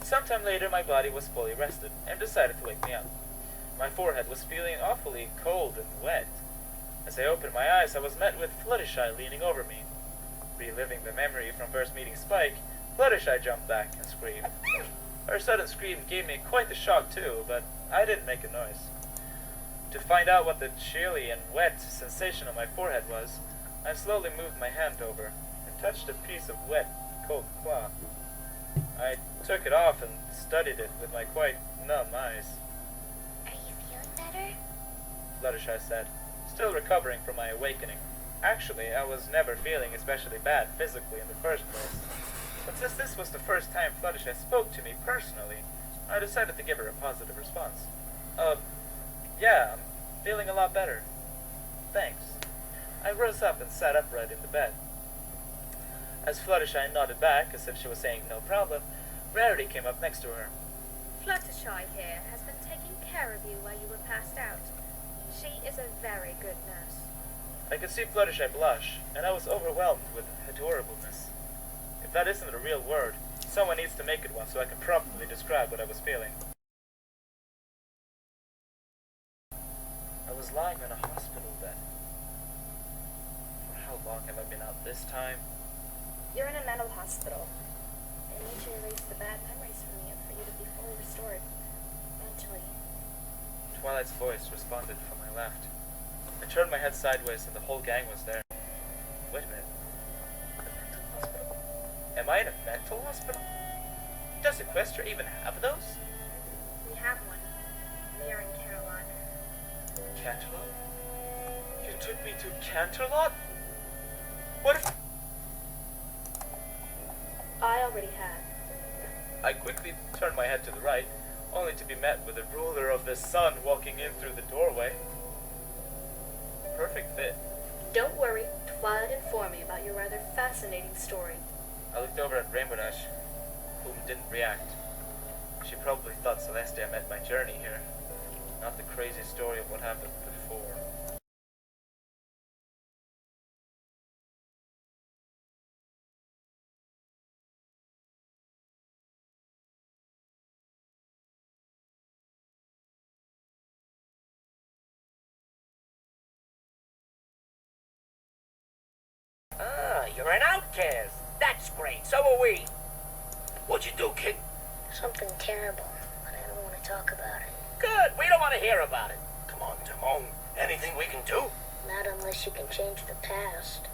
Sometime later my body was fully rested, and decided to wake me up. My forehead was feeling awfully cold and wet. As I opened my eyes, I was met with Fluttershy leaning over me. Reliving the memory from first meeting Spike, Fluttershy jumped back and screamed. Her sudden scream gave me quite the shock too, but I didn't make a noise. To find out what the chilly and wet sensation on my forehead was, I slowly moved my hand over and touched a piece of wet, cold cloth. I took it off and studied it with my quite numb eyes. Are you feeling better? Fluttershy said, still recovering from my awakening. Actually, I was never feeling especially bad physically in the first place. But since this was the first time Fluttershy spoke to me personally, I decided to give her a positive response. Yeah, I'm feeling a lot better. Thanks. I rose up and sat upright in the bed. As Fluttershy nodded back, as if she was saying no problem, Rarity came up next to her. Fluttershy here has been taking care of you while you were passed out. She is a very good nurse. I could see Fluttershy blush, and I was overwhelmed with adorableness. If that isn't a real word, someone needs to make it one so I can properly describe what I was feeling. I was lying on a hospital bed. For how long have I been out this time? You're in a mental hospital. They need to erase the bad memories from you for you to be fully restored mentally. Twilight's voice responded from my left. I turned my head sideways and the whole gang was there. Wait a minute. A mental hospital? Am I in a mental hospital? Does Equestria even have those? We have one. We are in Canterlot. Canterlot? You took me to Canterlot? What if... I already have. I quickly turned my head to the right, only to be met with the ruler of the sun walking in through the doorway. Perfect fit. Don't worry. Twilight informed me about your rather fascinating story. I looked over at Rainbow Dash, whom didn't react. She probably thought Celestia meant my journey here, not the crazy story of what happened before. You're an outcast. That's great. So are we. What'd you do, kid? Something terrible, but I don't want to talk about it. Good. We don't want to hear about it. Come on, Timon. Anything we can do? Not unless you can change the past.